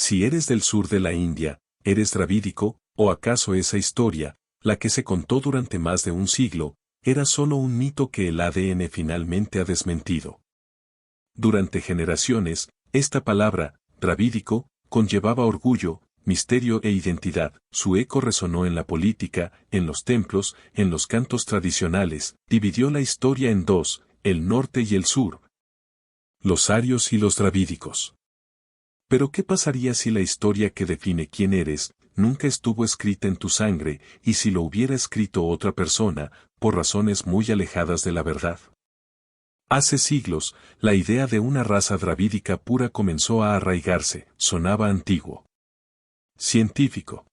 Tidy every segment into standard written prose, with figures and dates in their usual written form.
si eres del sur de la India, eres dravídico, o acaso esa historia, la que se contó durante más de un siglo, era solo un mito que el ADN finalmente ha desmentido. Durante generaciones, esta palabra, dravídico, conllevaba orgullo, misterio e identidad. Su eco resonó en la política, en los templos, en los cantos tradicionales, dividió la historia en dos, el norte y el sur. Los arios y los dravídicos. Pero ¿qué pasaría si la historia que define quién eres, nunca estuvo escrita en tu sangre, y si lo hubiera escrito otra persona, por razones muy alejadas de la verdad? Hace siglos, la idea de una raza dravídica pura comenzó a arraigarse, sonaba antiguo. Científico.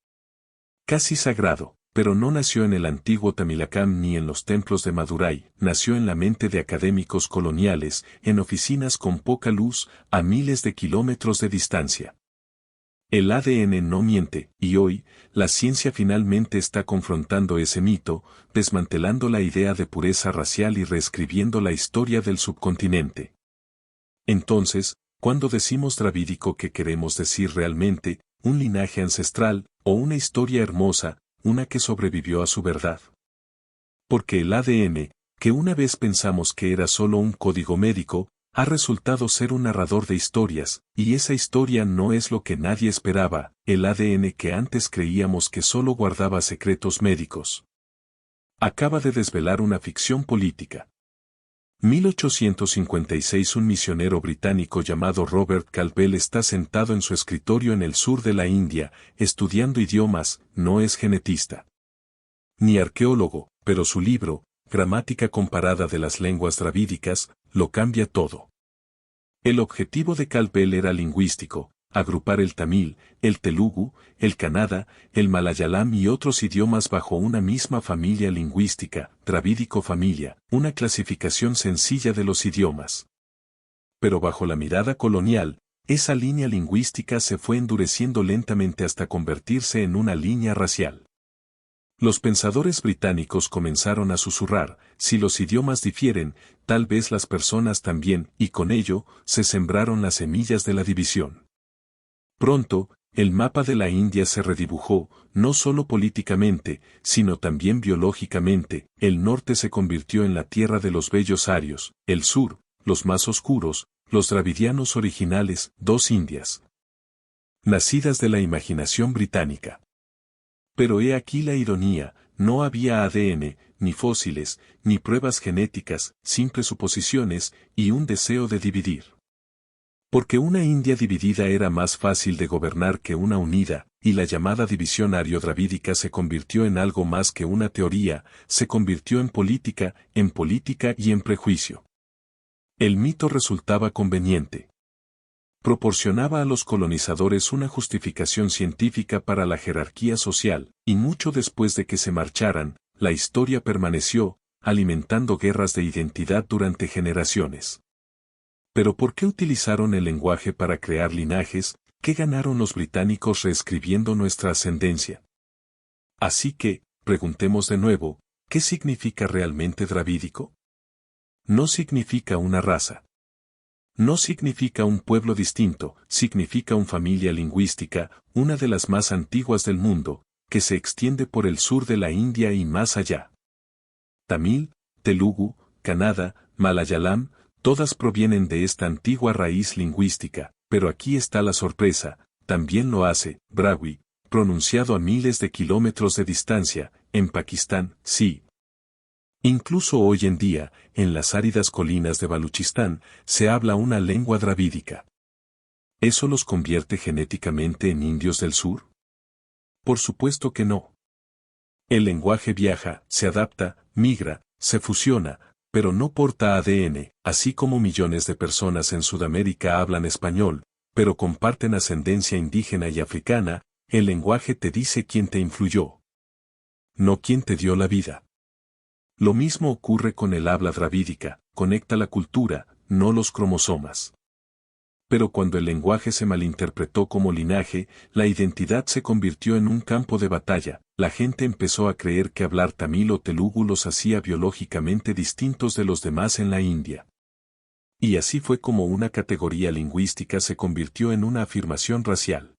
Casi sagrado, pero no nació en el antiguo Tamilakam ni en los templos de Madurai, nació en la mente de académicos coloniales, en oficinas con poca luz, a miles de kilómetros de distancia. El ADN no miente, y hoy, la ciencia finalmente está confrontando ese mito, desmantelando la idea de pureza racial y reescribiendo la historia del subcontinente. Entonces, cuando decimos dravídico, ¿qué queremos decir realmente? ¿Un linaje ancestral, o una historia hermosa, una que sobrevivió a su verdad? Porque el ADN, que una vez pensamos que era solo un código médico, ha resultado ser un narrador de historias, y esa historia no es lo que nadie esperaba, el ADN que antes creíamos que solo guardaba secretos médicos. Acaba de desvelar una ficción política. 1856. Un misionero británico llamado Robert Calvell está sentado en su escritorio en el sur de la India, estudiando idiomas, no es genetista ni arqueólogo, pero su libro, Gramática comparada de las lenguas dravídicas, lo cambia todo. El objetivo de Calvell era lingüístico, agrupar el tamil, el telugu, el kannada, el malayalam y otros idiomas bajo una misma familia lingüística, dravídico familia, una clasificación sencilla de los idiomas. Pero bajo la mirada colonial, esa línea lingüística se fue endureciendo lentamente hasta convertirse en una línea racial. Los pensadores británicos comenzaron a susurrar, si los idiomas difieren, tal vez las personas también, y con ello, se sembraron las semillas de la división. Pronto, el mapa de la India se redibujó, no solo políticamente, sino también biológicamente. El norte se convirtió en la tierra de los bellos arios, el sur, los más oscuros, los dravidianos originales, dos Indias nacidas de la imaginación británica. Pero he aquí la ironía, no había ADN, ni fósiles, ni pruebas genéticas, simples suposiciones, y un deseo de dividir. Porque una India dividida era más fácil de gobernar que una unida, y la llamada división ario-dravídica se convirtió en algo más que una teoría, se convirtió en política y en prejuicio. El mito resultaba conveniente. Proporcionaba a los colonizadores una justificación científica para la jerarquía social, y mucho después de que se marcharan, la historia permaneció, alimentando guerras de identidad durante generaciones. Pero ¿por qué utilizaron el lenguaje para crear linajes? ¿Qué ganaron los británicos reescribiendo nuestra ascendencia? Así que, preguntemos de nuevo, ¿qué significa realmente dravídico? No significa una raza. No significa un pueblo distinto, significa una familia lingüística, una de las más antiguas del mundo, que se extiende por el sur de la India y más allá. Tamil, telugu, kannada, malayalam, todas provienen de esta antigua raíz lingüística, pero aquí está la sorpresa, también lo hace, Brahui, pronunciado a miles de kilómetros de distancia, en Pakistán, sí. Incluso hoy en día, en las áridas colinas de Baluchistán, se habla una lengua dravídica. ¿Eso los convierte genéticamente en indios del sur? Por supuesto que no. El lenguaje viaja, se adapta, migra, se fusiona, pero no porta ADN, así como millones de personas en Sudamérica hablan español, pero comparten ascendencia indígena y africana, el lenguaje te dice quién te influyó, no quién te dio la vida. Lo mismo ocurre con el habla dravídica, conecta la cultura, no los cromosomas. Pero cuando el lenguaje se malinterpretó como linaje, la identidad se convirtió en un campo de batalla, la gente empezó a creer que hablar tamil o telugu los hacía biológicamente distintos de los demás en la India. Y así fue como una categoría lingüística se convirtió en una afirmación racial.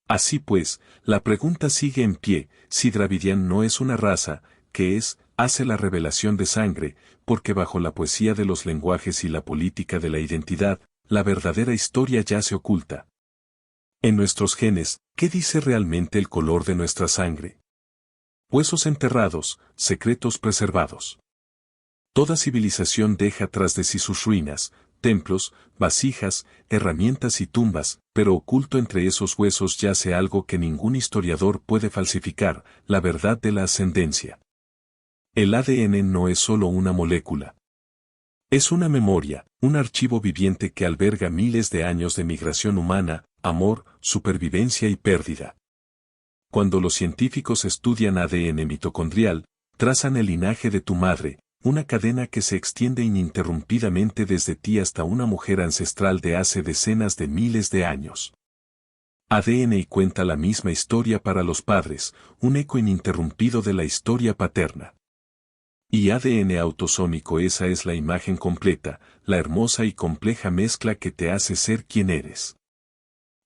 Así pues, la pregunta sigue en pie: si Dravidian no es una raza, ¿qué es? Hace la revelación de sangre, porque bajo la poesía de los lenguajes y la política de la identidad, la verdadera historia yace oculta. En nuestros genes, ¿qué dice realmente el color de nuestra sangre? Huesos enterrados, secretos preservados. Toda civilización deja tras de sí sus ruinas, templos, vasijas, herramientas y tumbas, pero oculto entre esos huesos yace algo que ningún historiador puede falsificar: la verdad de la ascendencia. El ADN no es solo una molécula. Es una memoria, un archivo viviente que alberga miles de años de migración humana, amor, supervivencia y pérdida. Cuando los científicos estudian ADN mitocondrial, trazan el linaje de tu madre, una cadena que se extiende ininterrumpidamente desde ti hasta una mujer ancestral de hace decenas de miles de años. ADN y cuenta la misma historia para los padres, un eco ininterrumpido de la historia paterna. Y ADN autosómico, esa es la imagen completa, la hermosa y compleja mezcla que te hace ser quien eres.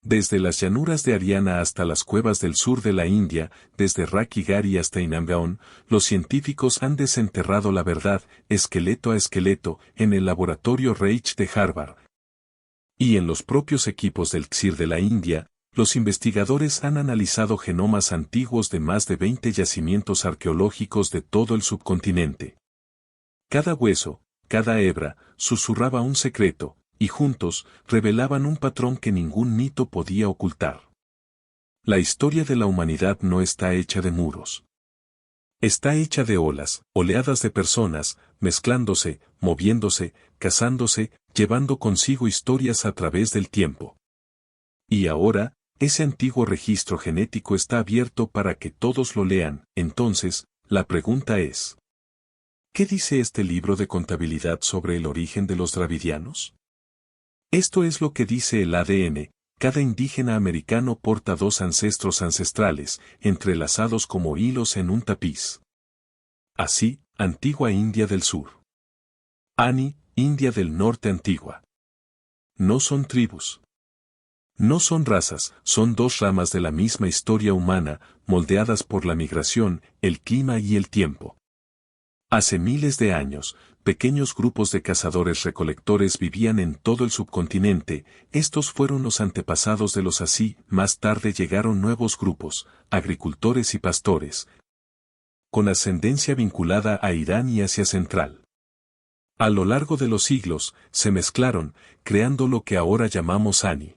Desde las llanuras de Ariana hasta las cuevas del sur de la India, desde Rakhi Gari hasta Inamgaon, los científicos han desenterrado la verdad, esqueleto a esqueleto, en el laboratorio Reich de Harvard. Y en los propios equipos del CSIR de la India, los investigadores han analizado genomas antiguos de más de 20 yacimientos arqueológicos de todo el subcontinente. Cada hueso, cada hebra, susurraba un secreto, y juntos, revelaban un patrón que ningún mito podía ocultar. La historia de la humanidad no está hecha de muros. Está hecha de olas, oleadas de personas, mezclándose, moviéndose, casándose, llevando consigo historias a través del tiempo. Y ahora, ese antiguo registro genético está abierto para que todos lo lean. Entonces, la pregunta es: ¿qué dice este libro de contabilidad sobre el origen de los dravidianos? Esto es lo que dice el ADN: cada indígena americano porta dos ancestros ancestrales, entrelazados como hilos en un tapiz. Así, antigua India del Sur. Ani, India del Norte antigua. No son tribus. No son razas, son dos ramas de la misma historia humana, moldeadas por la migración, el clima y el tiempo. Hace miles de años, pequeños grupos de cazadores-recolectores vivían en todo el subcontinente. Estos fueron los antepasados de los Así. Más tarde llegaron nuevos grupos, agricultores y pastores, con ascendencia vinculada a Irán y Asia Central. A lo largo de los siglos, se mezclaron, creando lo que ahora llamamos Ani.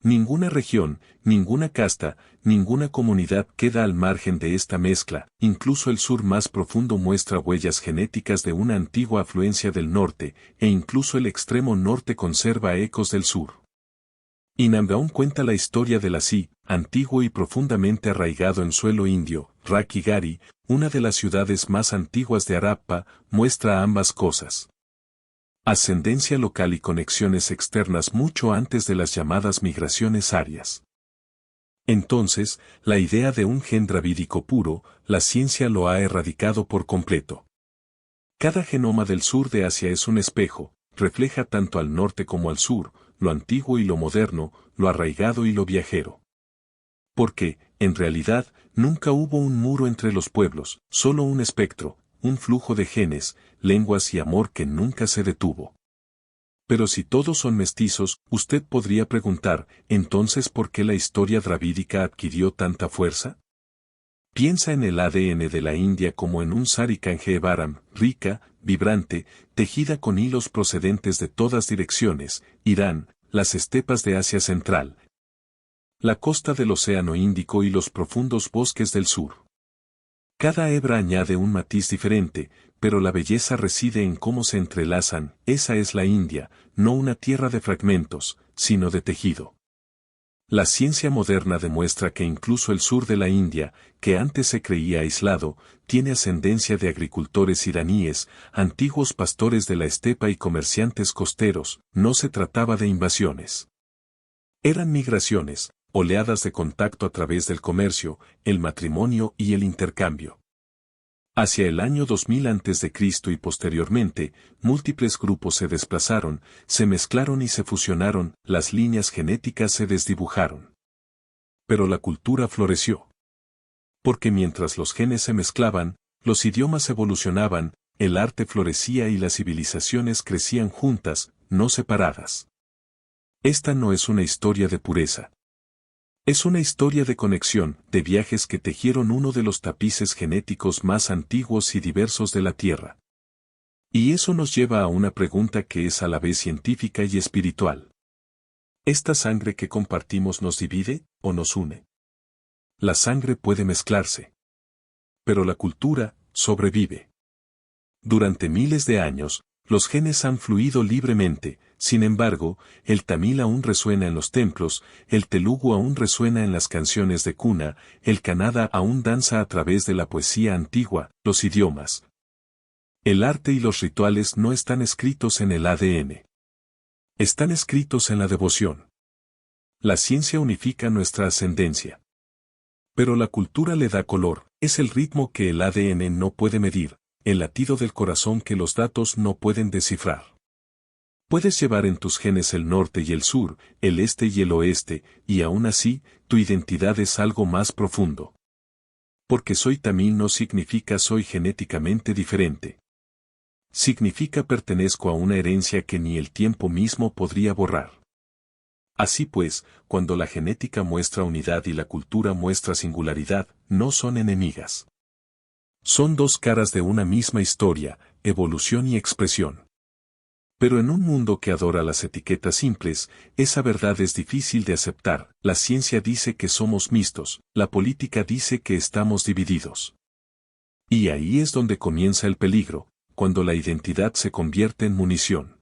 Ninguna región, ninguna casta, ninguna comunidad queda al margen de esta mezcla. Incluso el sur más profundo muestra huellas genéticas de una antigua afluencia del norte, e incluso el extremo norte conserva ecos del sur. Inamgaon cuenta la historia del Así, antiguo y profundamente arraigado en suelo indio. Rakhi Gari, una de las ciudades más antiguas de Harappa, muestra ambas cosas. Ascendencia local y conexiones externas mucho antes de las llamadas migraciones arias. Entonces, la idea de un gen dravídico puro, la ciencia lo ha erradicado por completo. Cada genoma del sur de Asia es un espejo, refleja tanto al norte como al sur, lo antiguo y lo moderno, lo arraigado y lo viajero. Porque, en realidad, nunca hubo un muro entre los pueblos, solo un espectro, un flujo de genes, lenguas y amor que nunca se detuvo. Pero si todos son mestizos, usted podría preguntar: ¿entonces por qué la historia dravídica adquirió tanta fuerza? Piensa en el ADN de la India como en un sari kanjeevaram, rica, vibrante, tejida con hilos procedentes de todas direcciones: Irán, las estepas de Asia Central, la costa del Océano Índico y los profundos bosques del sur. Cada hebra añade un matiz diferente, pero la belleza reside en cómo se entrelazan. Esa es la India, no una tierra de fragmentos, sino de tejido. La ciencia moderna demuestra que incluso el sur de la India, que antes se creía aislado, tiene ascendencia de agricultores iraníes, antiguos pastores de la estepa y comerciantes costeros. No se trataba de invasiones. Eran migraciones, oleadas de contacto a través del comercio, el matrimonio y el intercambio. Hacia el año 2000 a.C. y posteriormente, múltiples grupos se desplazaron, se mezclaron y se fusionaron, las líneas genéticas se desdibujaron. Pero la cultura floreció. Porque mientras los genes se mezclaban, los idiomas evolucionaban, el arte florecía y las civilizaciones crecían juntas, no separadas. Esta no es una historia de pureza. Es una historia de conexión, de viajes que tejieron uno de los tapices genéticos más antiguos y diversos de la Tierra. Y eso nos lleva a una pregunta que es a la vez científica y espiritual. ¿Esta sangre que compartimos nos divide o nos une? La sangre puede mezclarse. Pero la cultura sobrevive. Durante miles de años, los genes han fluido libremente, sin embargo, el tamil aún resuena en los templos, el telugu aún resuena en las canciones de cuna, el kannada aún danza a través de la poesía antigua, los idiomas. El arte y los rituales no están escritos en el ADN. Están escritos en la devoción. La ciencia unifica nuestra ascendencia. Pero la cultura le da color, es el ritmo que el ADN no puede medir, el latido del corazón que los datos no pueden descifrar. Puedes llevar en tus genes el norte y el sur, el este y el oeste, y aún así, tu identidad es algo más profundo. Porque soy tamil no significa soy genéticamente diferente. Significa pertenezco a una herencia que ni el tiempo mismo podría borrar. Así pues, cuando la genética muestra unidad y la cultura muestra singularidad, no son enemigas. Son dos caras de una misma historia, evolución y expresión. Pero en un mundo que adora las etiquetas simples, esa verdad es difícil de aceptar. La ciencia dice que somos mixtos, la política dice que estamos divididos. Y ahí es donde comienza el peligro, cuando la identidad se convierte en munición.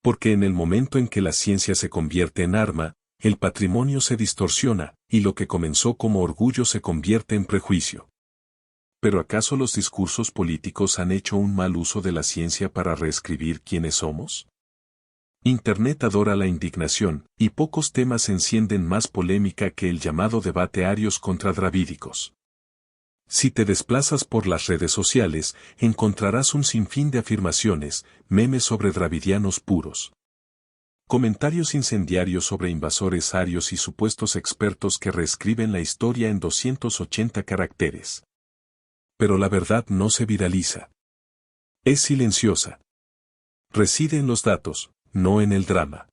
Porque en el momento en que la ciencia se convierte en arma, el patrimonio se distorsiona, y lo que comenzó como orgullo se convierte en prejuicio. ¿Pero acaso los discursos políticos han hecho un mal uso de la ciencia para reescribir quiénes somos? Internet adora la indignación, y pocos temas encienden más polémica que el llamado debate arios contra dravídicos. Si te desplazas por las redes sociales, encontrarás un sinfín de afirmaciones, memes sobre dravidianos puros. Comentarios incendiarios sobre invasores arios y supuestos expertos que reescriben la historia en 280 caracteres. Pero la verdad no se viraliza. Es silenciosa. Reside en los datos, no en el drama.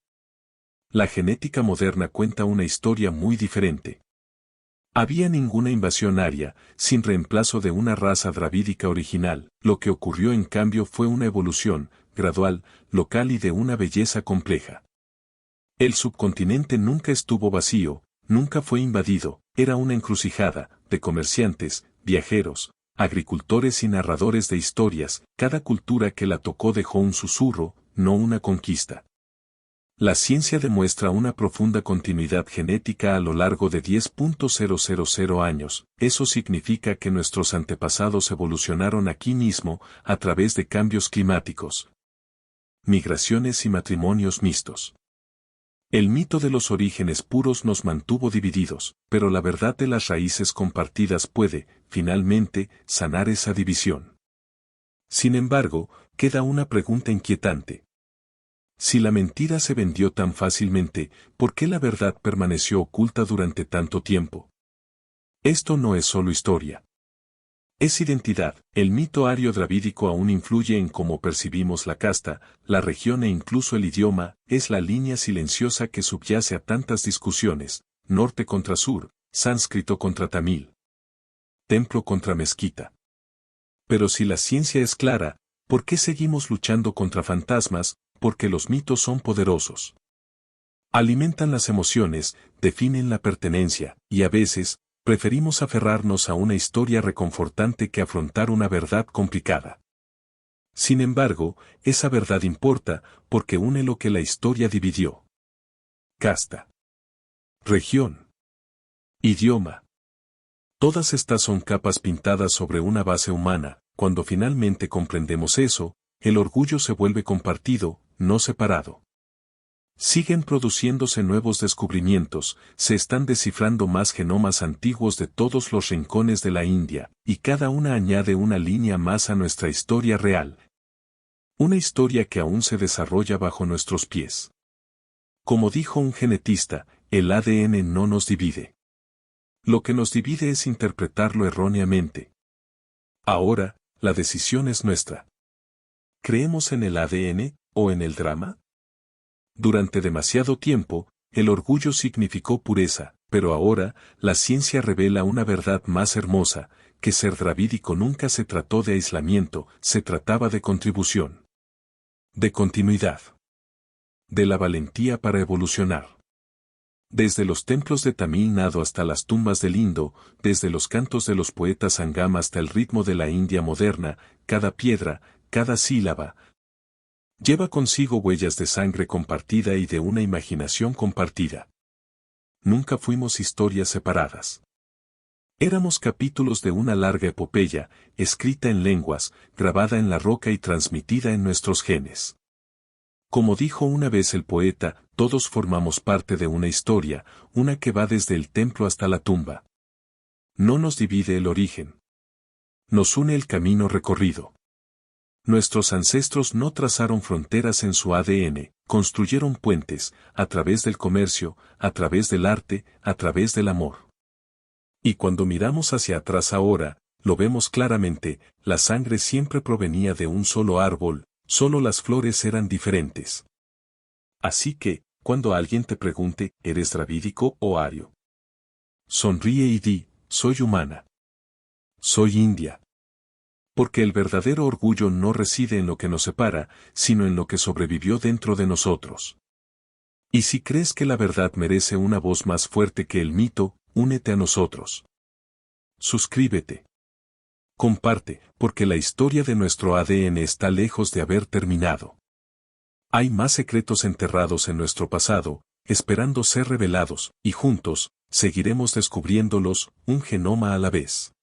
La genética moderna cuenta una historia muy diferente. Había ninguna invasión aria, sin reemplazo de una raza dravídica original, lo que ocurrió en cambio fue una evolución, gradual, local y de una belleza compleja. El subcontinente nunca estuvo vacío, nunca fue invadido, era una encrucijada, de comerciantes, viajeros, agricultores y narradores de historias, cada cultura que la tocó dejó un susurro, no una conquista. La ciencia demuestra una profunda continuidad genética a lo largo de 10.000 años, eso significa que nuestros antepasados evolucionaron aquí mismo, a través de cambios climáticos, migraciones y matrimonios mixtos. El mito de los orígenes puros nos mantuvo divididos, pero la verdad de las raíces compartidas puede, finalmente, sanar esa división. Sin embargo, queda una pregunta inquietante. Si la mentira se vendió tan fácilmente, ¿por qué la verdad permaneció oculta durante tanto tiempo? Esto no es solo historia. Es identidad. El mito ario-dravídico aún influye en cómo percibimos la casta, la región e incluso el idioma, es la línea silenciosa que subyace a tantas discusiones, norte contra sur, sánscrito contra tamil, templo contra mezquita. Pero si la ciencia es clara, ¿por qué seguimos luchando contra fantasmas? Porque los mitos son poderosos. Alimentan las emociones, definen la pertenencia, y a veces, preferimos aferrarnos a una historia reconfortante que afrontar una verdad complicada. Sin embargo, esa verdad importa, porque une lo que la historia dividió. Casta. Región. Idioma. Todas estas son capas pintadas sobre una base humana. Cuando finalmente comprendemos eso, el orgullo se vuelve compartido, no separado. Siguen produciéndose nuevos descubrimientos, se están descifrando más genomas antiguos de todos los rincones de la India, y cada una añade una línea más a nuestra historia real. Una historia que aún se desarrolla bajo nuestros pies. Como dijo un genetista, el ADN no nos divide. Lo que nos divide es interpretarlo erróneamente. Ahora, la decisión es nuestra. ¿Creemos en el ADN o en el drama? Durante demasiado tiempo, el orgullo significó pureza, pero ahora, la ciencia revela una verdad más hermosa, que ser dravídico nunca se trató de aislamiento, se trataba de contribución. De continuidad. De la valentía para evolucionar. Desde los templos de Tamil Nadu hasta las tumbas del Indo, desde los cantos de los poetas Sangam hasta el ritmo de la India moderna, cada piedra, cada sílaba, lleva consigo huellas de sangre compartida y de una imaginación compartida. Nunca fuimos historias separadas. Éramos capítulos de una larga epopeya, escrita en lenguas, grabada en la roca y transmitida en nuestros genes. Como dijo una vez el poeta, todos formamos parte de una historia, una que va desde el templo hasta la tumba. No nos divide el origen. Nos une el camino recorrido. Nuestros ancestros no trazaron fronteras en su ADN, construyeron puentes, a través del comercio, a través del arte, a través del amor. Y cuando miramos hacia atrás ahora, lo vemos claramente, la sangre siempre provenía de un solo árbol, solo las flores eran diferentes. Así que, cuando alguien te pregunte, ¿eres dravídico o ario? Sonríe y di, soy humana. Soy india. Porque el verdadero orgullo no reside en lo que nos separa, sino en lo que sobrevivió dentro de nosotros. Y si crees que la verdad merece una voz más fuerte que el mito, únete a nosotros. Suscríbete. Comparte, porque la historia de nuestro ADN está lejos de haber terminado. Hay más secretos enterrados en nuestro pasado, esperando ser revelados, y juntos, seguiremos descubriéndolos, un genoma a la vez.